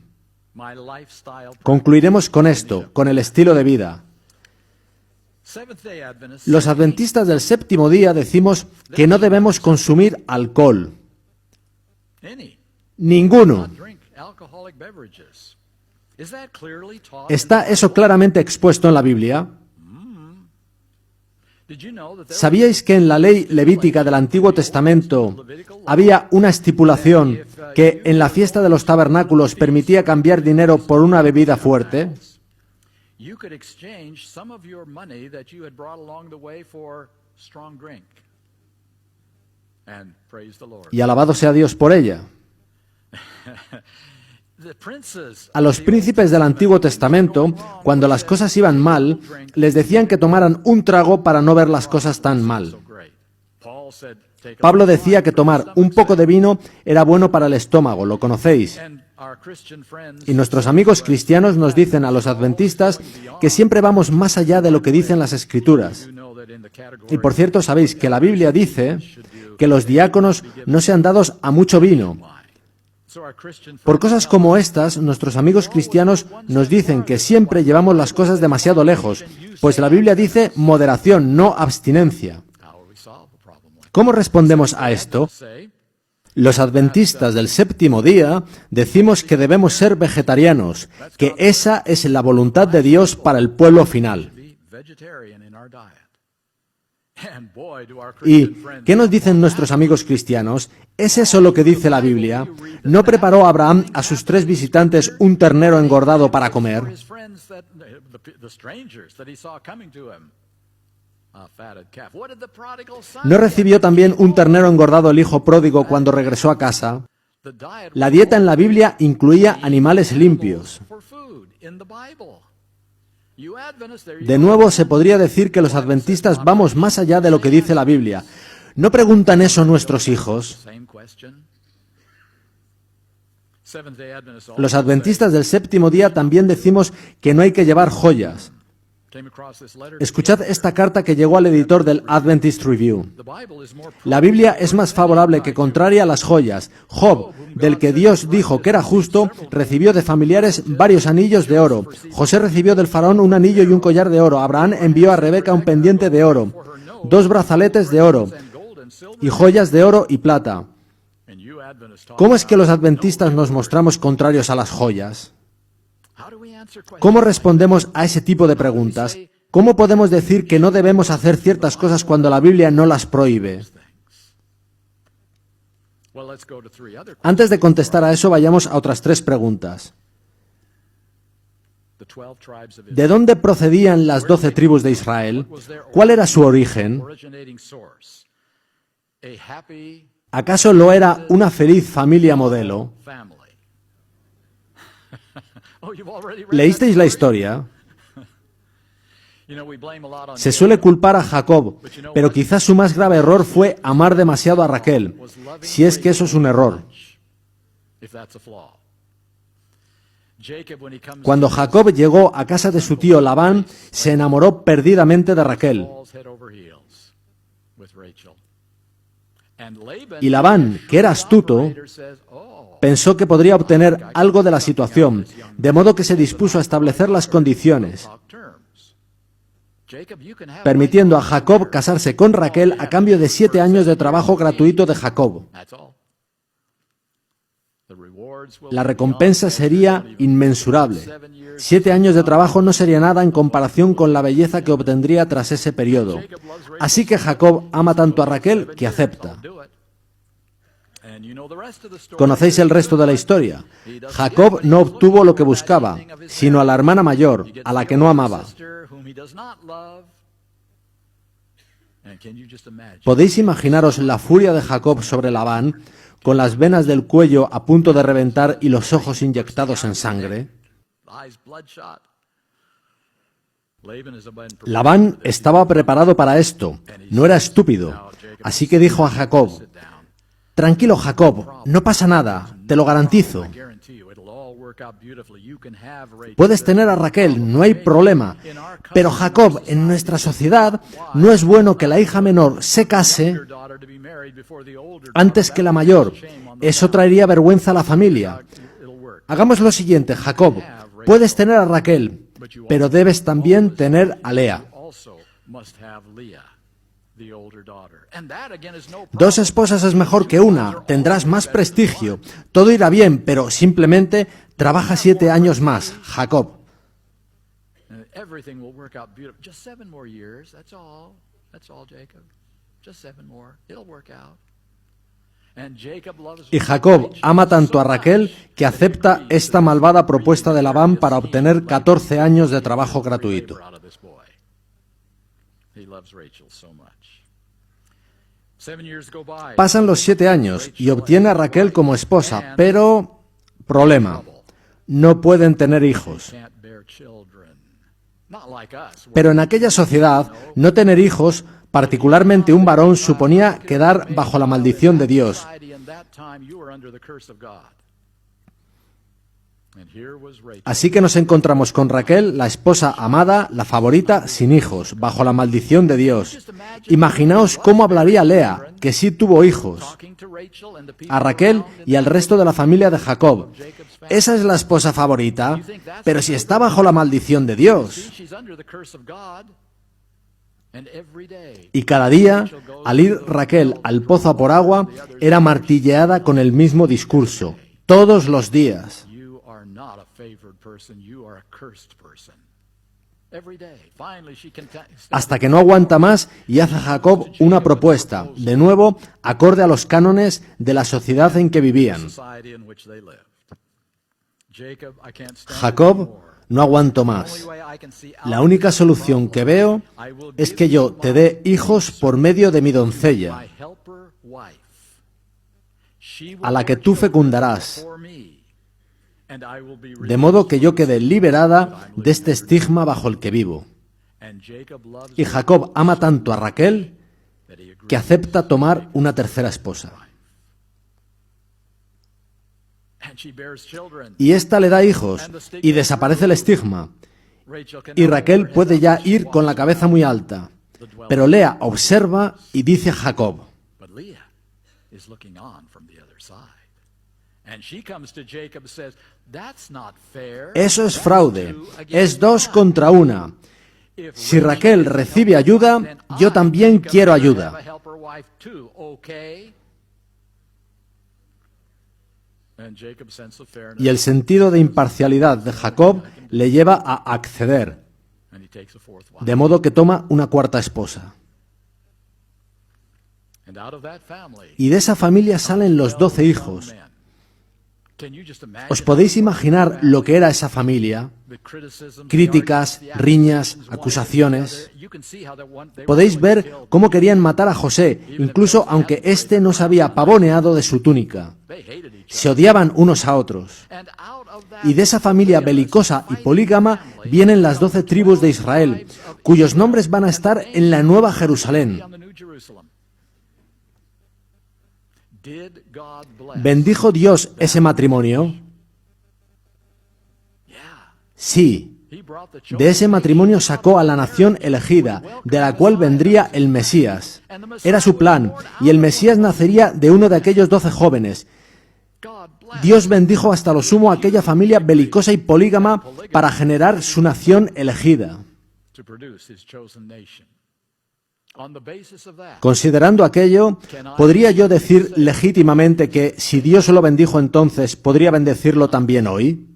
Concluiremos con esto, con el estilo de vida. Los adventistas del séptimo día decimos que no debemos consumir alcohol. Ninguno. ¿Está eso claramente expuesto en la Biblia? ¿Sabíais que en la ley levítica del Antiguo Testamento había una estipulación que en la fiesta de los tabernáculos permitía cambiar dinero por una bebida fuerte? Y alabado sea Dios por ella. A los príncipes del Antiguo Testamento, cuando las cosas iban mal, les decían que tomaran un trago para no ver las cosas tan mal. Pablo decía que tomar un poco de vino era bueno para el estómago, lo conocéis. Y nuestros amigos cristianos nos dicen a los adventistas que siempre vamos más allá de lo que dicen las Escrituras. Y por cierto, sabéis que la Biblia dice que los diáconos no sean dados a mucho vino. Por cosas como estas, nuestros amigos cristianos nos dicen que siempre llevamos las cosas demasiado lejos, pues la Biblia dice moderación, no abstinencia. ¿Cómo respondemos a esto? Los adventistas del séptimo día decimos que debemos ser vegetarianos, que esa es la voluntad de Dios para el pueblo final. ¿Y qué nos dicen nuestros amigos cristianos? ¿Es eso lo que dice la Biblia? ¿No preparó Abraham a sus 3 visitantes un ternero engordado para comer? ¿No recibió también un ternero engordado el hijo pródigo cuando regresó a casa? La dieta en la Biblia incluía animales limpios. De nuevo, se podría decir que los adventistas vamos más allá de lo que dice la Biblia. ¿No preguntan eso nuestros hijos? Los adventistas del séptimo día también decimos que no hay que llevar joyas. Escuchad esta carta que llegó al editor del Adventist Review. La Biblia es más favorable que contraria a las joyas. Job, del que Dios dijo que era justo, recibió de familiares varios anillos de oro. José recibió del faraón un anillo y un collar de oro. Abraham envió a Rebeca un pendiente de oro, 2 brazaletes de oro y joyas de oro y plata. ¿Cómo es que los adventistas nos mostramos contrarios a las joyas? ¿Cómo respondemos a ese tipo de preguntas? ¿Cómo podemos decir que no debemos hacer ciertas cosas cuando la Biblia no las prohíbe? Antes de contestar a eso, vayamos a otras 3 preguntas. ¿De dónde procedían las 12 tribus de Israel? ¿Cuál era su origen? ¿Acaso lo era una feliz familia modelo? ¿Leísteis la historia? Se suele culpar a Jacob, pero quizás su más grave error fue amar demasiado a Raquel, si es que eso es un error. Cuando Jacob llegó a casa de su tío Labán, se enamoró perdidamente de Raquel. Y Labán, que era astuto, pensó que podría obtener algo de la situación, de modo que se dispuso a establecer las condiciones, permitiendo a Jacob casarse con Raquel a cambio de 7 años de trabajo gratuito de Jacob. La recompensa sería inmensurable. 7 años de trabajo no sería nada en comparación con la belleza que obtendría tras ese periodo. Así que Jacob ama tanto a Raquel que acepta. ¿Conocéis el resto de la historia? Jacob no obtuvo lo que buscaba, sino a la hermana mayor, a la que no amaba. ¿Podéis imaginaros la furia de Jacob sobre Labán, con las venas del cuello a punto de reventar y los ojos inyectados en sangre? Labán estaba preparado para esto, no era estúpido, así que dijo a Jacob: tranquilo, Jacob, no pasa nada, te lo garantizo. Puedes tener a Raquel, no hay problema. Pero Jacob, en nuestra sociedad, no es bueno que la hija menor se case antes que la mayor. Eso traería vergüenza a la familia. Hagamos lo siguiente, Jacob. Puedes tener a Raquel, pero debes también tener a Lea. 2 esposas es mejor que una, tendrás más prestigio, todo irá bien, pero simplemente trabaja 7 años más, Jacob. Y Jacob ama tanto a Raquel que acepta esta malvada propuesta de Labán para obtener 14 años de trabajo gratuito. Pasan los 7 años y obtiene a Raquel como esposa, pero problema, no pueden tener hijos. Pero en aquella sociedad, no tener hijos, particularmente un varón, suponía quedar bajo la maldición de Dios. Así que nos encontramos con Raquel, la esposa amada, la favorita, sin hijos, bajo la maldición de Dios. Imaginaos cómo hablaría Lea, que sí tuvo hijos, a Raquel y al resto de la familia de Jacob. Esa es la esposa favorita, pero si está bajo la maldición de Dios. Y cada día, al ir Raquel al pozo a por agua, era martilleada con el mismo discurso, todos los días. Hasta que no aguanta más y hace a Jacob una propuesta, de nuevo, acorde a los cánones de la sociedad en que vivían. Jacob, no aguanto más. La única solución que veo es que yo te dé hijos por medio de mi doncella, a la que tú fecundarás, de modo que yo quede liberada de este estigma bajo el que vivo. Y Jacob ama tanto a Raquel que acepta tomar una tercera esposa. Y ésta le da hijos y desaparece el estigma. Y Raquel puede ya ir con la cabeza muy alta. Pero Lea observa y dice a Jacob: eso es fraude, es 2 contra 1. Si Raquel recibe ayuda, yo también quiero ayuda. Y el sentido de imparcialidad de Jacob le lleva a acceder, de modo que toma una cuarta esposa. Y de esa familia salen los 12 hijos. ¿Os podéis imaginar lo que era esa familia? Críticas, riñas, acusaciones. Podéis ver cómo querían matar a José, incluso aunque éste no se había pavoneado de su túnica. Se odiaban unos a otros. Y de esa familia belicosa y polígama vienen las 12 tribus de Israel, cuyos nombres van a estar en la Nueva Jerusalén. ¿Bendijo Dios ese matrimonio? Sí. De ese matrimonio sacó a la nación elegida, de la cual vendría el Mesías. Era su plan, y el Mesías nacería de uno de aquellos 12 jóvenes. Dios bendijo hasta lo sumo a aquella familia belicosa y polígama para generar su nación elegida. Considerando aquello, ¿podría yo decir legítimamente que si Dios lo bendijo entonces, podría bendecirlo también hoy?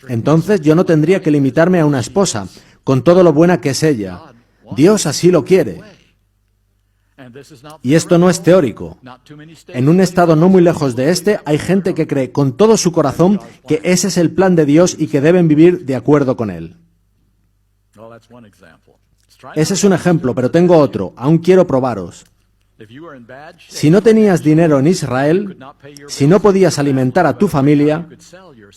Entonces yo no tendría que limitarme a una esposa, con todo lo buena que es ella. Dios así lo quiere. Y esto no es teórico. En un estado no muy lejos de este, hay gente que cree con todo su corazón que ese es el plan de Dios y que deben vivir de acuerdo con él. Ese es un ejemplo, pero tengo otro. Aún quiero probaros. Si no tenías dinero en Israel, si no podías alimentar a tu familia,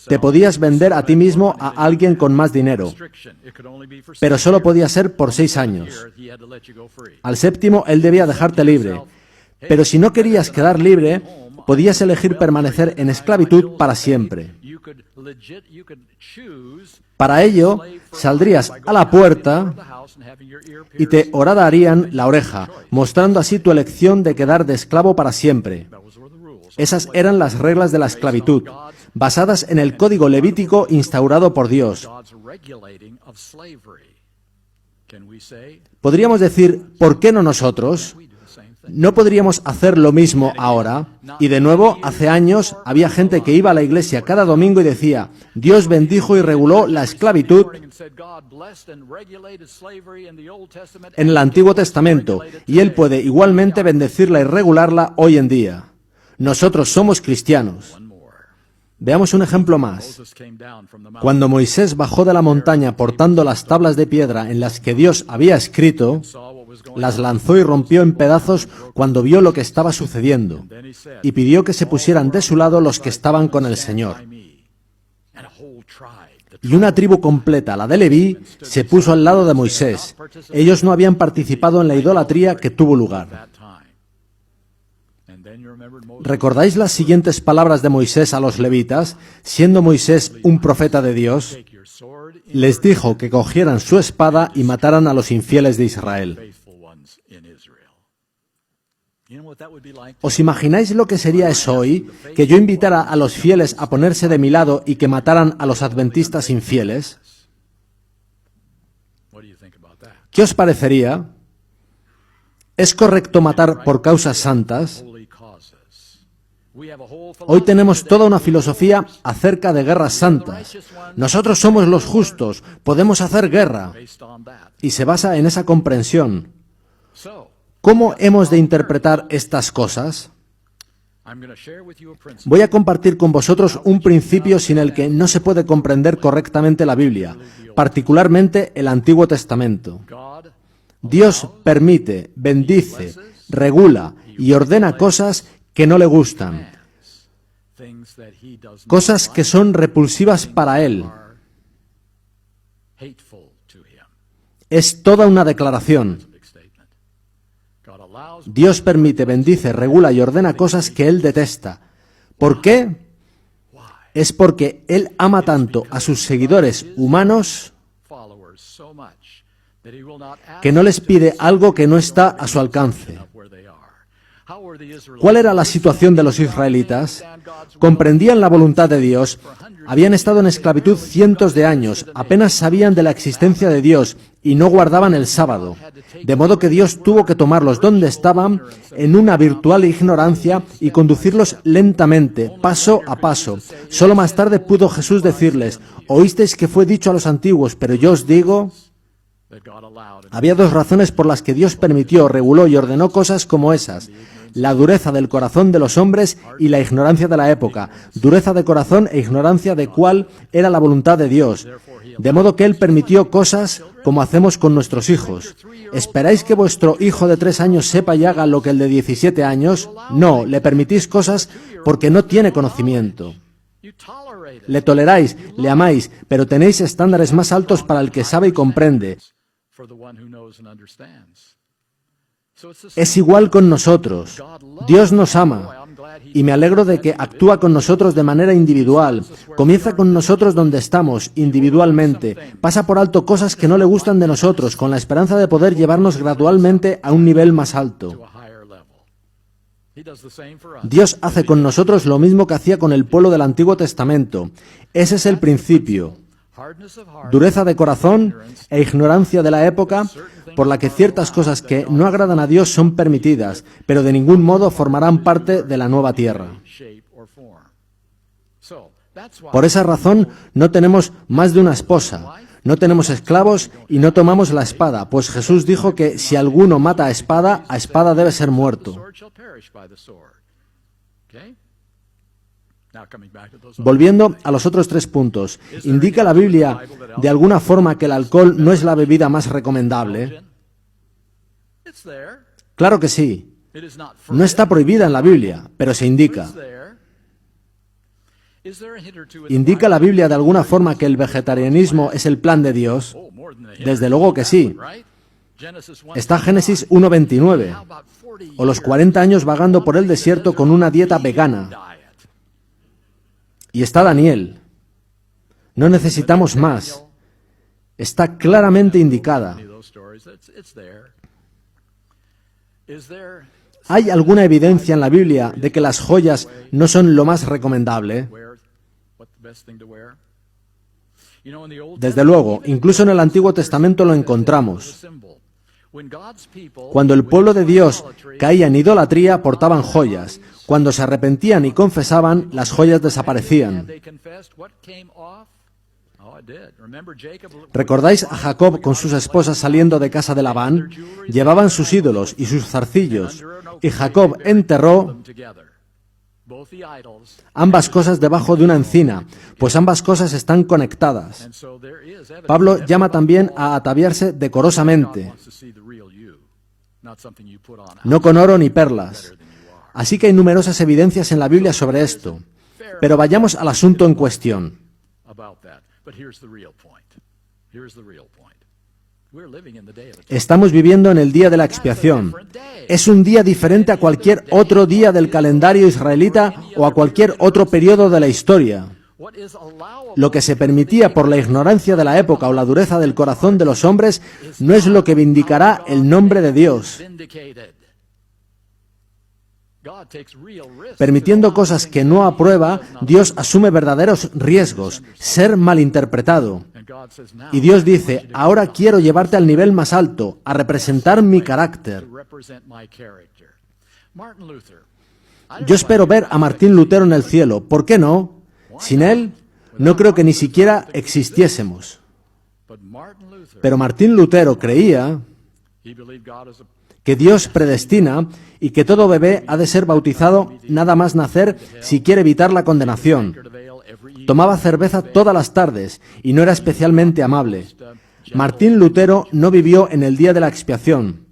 te podías vender a ti mismo a alguien con más dinero, pero solo podía ser por 6 años. Al 7º, él debía dejarte libre. Pero si no querías quedar libre, podías elegir permanecer en esclavitud para siempre. Para ello, saldrías a la puerta y te horadarían la oreja, mostrando así tu elección de quedar de esclavo para siempre. Esas eran las reglas de la esclavitud, basadas en el código levítico instaurado por Dios. Podríamos decir, ¿por qué no nosotros? ¿No podríamos hacer lo mismo ahora? Y de nuevo, hace años, había gente que iba a la iglesia cada domingo y decía, Dios bendijo y reguló la esclavitud en el Antiguo Testamento, y Él puede igualmente bendecirla y regularla hoy en día. Nosotros somos cristianos. Veamos un ejemplo más. Cuando Moisés bajó de la montaña portando las tablas de piedra en las que Dios había escrito, las lanzó y rompió en pedazos cuando vio lo que estaba sucediendo, y pidió que se pusieran de su lado los que estaban con el Señor. Y una tribu completa, la de Leví, se puso al lado de Moisés. Ellos no habían participado en la idolatría que tuvo lugar. ¿Recordáis las siguientes palabras de Moisés a los levitas, siendo Moisés un profeta de Dios? Les dijo que cogieran su espada y mataran a los infieles de Israel. ¿Os imagináis lo que sería eso hoy? Que yo invitara a los fieles a ponerse de mi lado y que mataran a los adventistas infieles. ¿Qué os parecería? ¿Es correcto matar por causas santas? Hoy tenemos toda una filosofía acerca de guerras santas. Nosotros somos los justos, podemos hacer guerra. Y se basa en esa comprensión. ¿Cómo hemos de interpretar estas cosas? Voy a compartir con vosotros un principio sin el que no se puede comprender correctamente la Biblia, particularmente el Antiguo Testamento. Dios permite, bendice, regula y ordena cosas que no le gustan, cosas que son repulsivas para Él. Es toda una declaración. Dios permite, bendice, regula y ordena cosas que Él detesta. ¿Por qué? Es porque Él ama tanto a sus seguidores humanos que no les pide algo que no está a su alcance. ¿Cuál era la situación de los israelitas? Comprendían la voluntad de Dios, habían estado en esclavitud cientos de años, apenas sabían de la existencia de Dios y no guardaban el sábado. De modo que Dios tuvo que tomarlos donde estaban en una virtual ignorancia y conducirlos lentamente, paso a paso. Solo más tarde pudo Jesús decirles: oísteis que fue dicho a los antiguos, pero yo os digo... Había dos razones por las que Dios permitió, reguló y ordenó cosas como esas: la dureza del corazón de los hombres y la ignorancia de la época, dureza de corazón e ignorancia de cuál era la voluntad de Dios. De modo que Él permitió cosas como hacemos con nuestros hijos. ¿Esperáis que vuestro hijo de 3 años sepa y haga lo que el de 17 años? No, le permitís cosas porque no tiene conocimiento. Le toleráis, le amáis, pero tenéis estándares más altos para el que sabe y comprende. Es igual con nosotros. Dios nos ama y me alegro de que actúa con nosotros de manera individual. Comienza con nosotros donde estamos, individualmente. Pasa por alto cosas que no le gustan de nosotros, con la esperanza de poder llevarnos gradualmente a un nivel más alto. Dios hace con nosotros lo mismo que hacía con el pueblo del Antiguo Testamento. Ese es el principio. Dureza de corazón e ignorancia de la época, por la que ciertas cosas que no agradan a Dios son permitidas, pero de ningún modo formarán parte de la nueva tierra. Por esa razón no tenemos más de una esposa, no tenemos esclavos y no tomamos la espada, pues Jesús dijo que si alguno mata a espada debe ser muerto. Volviendo a los otros 3 puntos, ¿indica la Biblia de alguna forma que el alcohol no es la bebida más recomendable? Claro que sí. No está prohibida en la Biblia, pero se indica. ¿Indica la Biblia de alguna forma que el vegetarianismo es el plan de Dios? Desde luego que sí. Está Génesis 1:29, o los 40 años vagando por el desierto con una dieta vegana. Y está Daniel. No necesitamos más. Está claramente indicada. ¿Hay alguna evidencia en la Biblia de que las joyas no son lo más recomendable? Desde luego, incluso en el Antiguo Testamento lo encontramos. Cuando el pueblo de Dios caía en idolatría, portaban joyas. Cuando se arrepentían y confesaban, las joyas desaparecían. ¿Recordáis a Jacob con sus esposas saliendo de casa de Labán? Llevaban sus ídolos y sus zarcillos, y Jacob enterró ambas cosas debajo de una encina, pues ambas cosas están conectadas. Pablo llama también a ataviarse decorosamente, no con oro ni perlas. Así que hay numerosas evidencias en la Biblia sobre esto. Pero vayamos al asunto en cuestión. Estamos viviendo en el día de la expiación. Es un día diferente a cualquier otro día del calendario israelita o a cualquier otro periodo de la historia. Lo que se permitía por la ignorancia de la época o la dureza del corazón de los hombres no es lo que vindicará el nombre de Dios. Permitiendo cosas que no aprueba, Dios asume verdaderos riesgos, ser malinterpretado. Y Dios dice, ahora quiero llevarte al nivel más alto, a representar mi carácter. Yo espero ver a Martín Lutero en el cielo. ¿Por qué no? Sin él, no creo que ni siquiera existiésemos. Pero Martín Lutero creía que Dios predestina y que todo bebé ha de ser bautizado nada más nacer si quiere evitar la condenación. Tomaba cerveza todas las tardes y no era especialmente amable. Martín Lutero no vivió en el día de la expiación.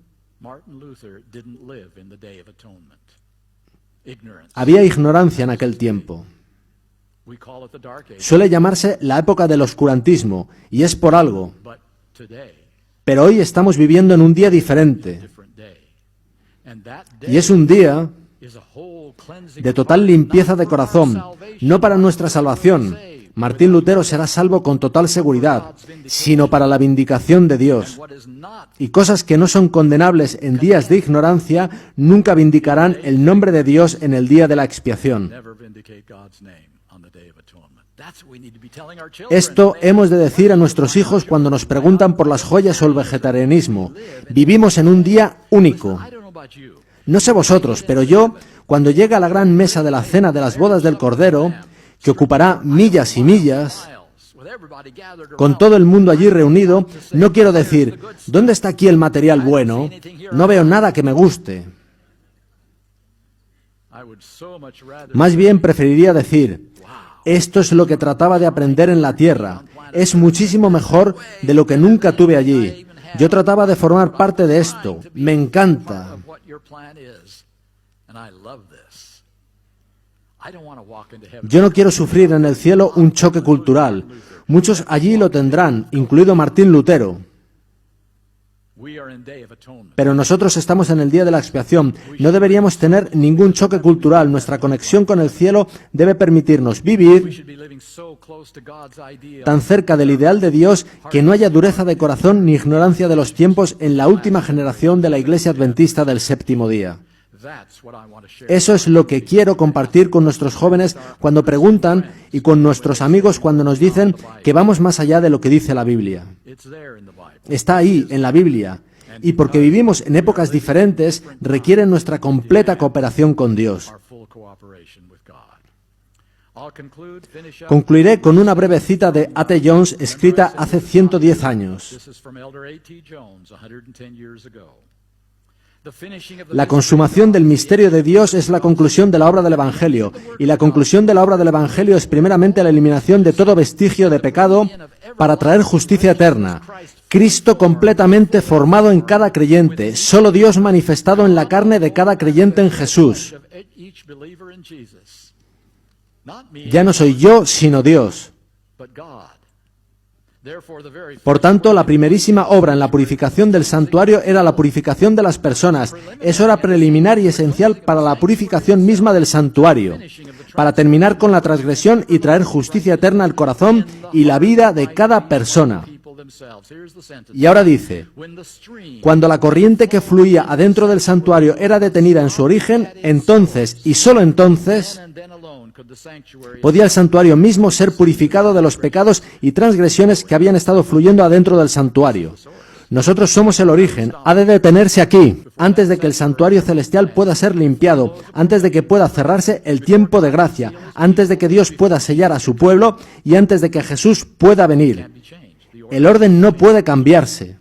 Había ignorancia en aquel tiempo. Suele llamarse la época del oscurantismo, y es por algo. Pero hoy estamos viviendo en un día diferente. Y es un día de total limpieza de corazón, no para nuestra salvación. Martín Lutero será salvo con total seguridad, sino para la vindicación de Dios. Y cosas que no son condenables en días de ignorancia nunca vindicarán el nombre de Dios en el día de la expiación. Esto hemos de decir a nuestros hijos cuando nos preguntan por las joyas o el vegetarianismo. Vivimos en un día único. No sé vosotros, pero yo, cuando llegue a la gran mesa de la cena de las bodas del Cordero, que ocupará millas y millas, con todo el mundo allí reunido, no quiero decir, ¿dónde está aquí el material bueno? No veo nada que me guste. Más bien preferiría decir, esto es lo que trataba de aprender en la tierra. Es muchísimo mejor de lo que nunca tuve allí. Yo trataba de formar parte de esto. Me encanta. Yo no quiero sufrir en el cielo un choque cultural. Muchos allí lo tendrán, incluido Martín Lutero. Pero nosotros estamos en el día de la expiación. No deberíamos tener ningún choque cultural. Nuestra conexión con el cielo debe permitirnos vivir tan cerca del ideal de Dios que no haya dureza de corazón ni ignorancia de los tiempos en la última generación de la Iglesia Adventista del séptimo día. Eso es lo que quiero compartir con nuestros jóvenes cuando preguntan y con nuestros amigos cuando nos dicen que vamos más allá de lo que dice la Biblia. Está ahí, en la Biblia, y porque vivimos en épocas diferentes, requiere nuestra completa cooperación con Dios. Concluiré con una breve cita de A.T. Jones escrita hace 110 años. La consumación del misterio de Dios es la conclusión de la obra del Evangelio, y la conclusión de la obra del Evangelio es primeramente la eliminación de todo vestigio de pecado para traer justicia eterna. Cristo completamente formado en cada creyente, solo Dios manifestado en la carne de cada creyente en Jesús. Ya no soy yo, sino Dios. Por tanto, la primerísima obra en la purificación del santuario era la purificación de las personas. Eso era preliminar y esencial para la purificación misma del santuario, para terminar con la transgresión y traer justicia eterna al corazón y la vida de cada persona. Y ahora dice, cuando la corriente que fluía adentro del santuario era detenida en su origen, entonces, y solo entonces, podía el santuario mismo ser purificado de los pecados y transgresiones que habían estado fluyendo adentro del santuario. Nosotros somos el origen, ha de detenerse aquí, antes de que el santuario celestial pueda ser limpiado, antes de que pueda cerrarse el tiempo de gracia, antes de que Dios pueda sellar a su pueblo y antes de que Jesús pueda venir. El orden no puede cambiarse.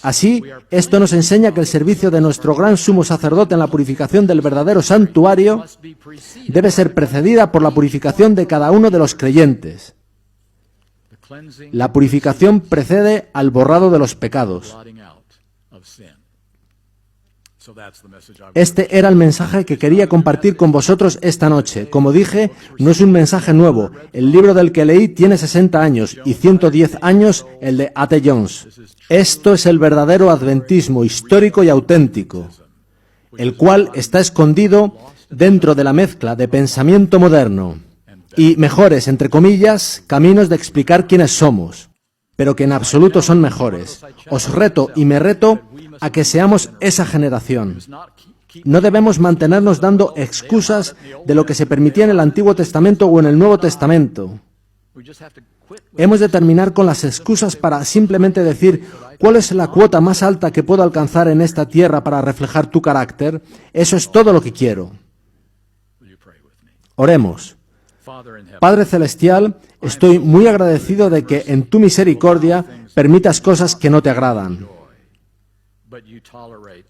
Así, esto nos enseña que el servicio de nuestro gran sumo sacerdote en la purificación del verdadero santuario debe ser precedida por la purificación de cada uno de los creyentes. La purificación precede al borrado de los pecados. Este era el mensaje que quería compartir con vosotros esta noche. Como dije, no es un mensaje nuevo. El libro del que leí tiene 60 años y 110 años el de A.T. Jones. Esto es el verdadero adventismo histórico y auténtico, el cual está escondido dentro de la mezcla de pensamiento moderno y mejores, entre comillas, caminos de explicar quiénes somos, pero que en absoluto son mejores. Os reto y me reto a que seamos esa generación. No debemos mantenernos dando excusas de lo que se permitía en el Antiguo Testamento o en el Nuevo Testamento. Hemos de terminar con las excusas para simplemente decir cuál es la cuota más alta que puedo alcanzar en esta tierra para reflejar tu carácter. Eso es todo lo que quiero. Oremos. Padre Celestial, estoy muy agradecido de que en tu misericordia permitas cosas que no te agradan.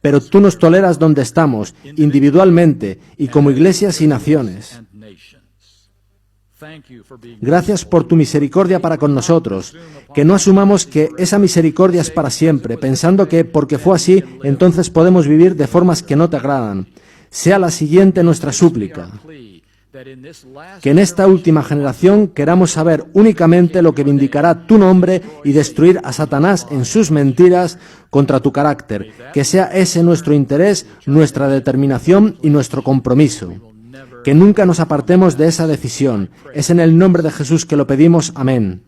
Pero tú nos toleras donde estamos, individualmente y como iglesias y naciones. Gracias por tu misericordia para con nosotros, que no asumamos que esa misericordia es para siempre, pensando que porque fue así, entonces podemos vivir de formas que no te agradan. Sea la siguiente nuestra súplica, que en esta última generación queramos saber únicamente lo que vindicará tu nombre y destruir a Satanás en sus mentiras contra tu carácter, que sea ese nuestro interés, nuestra determinación y nuestro compromiso. Que nunca nos apartemos de esa decisión. Es en el nombre de Jesús que lo pedimos. Amén.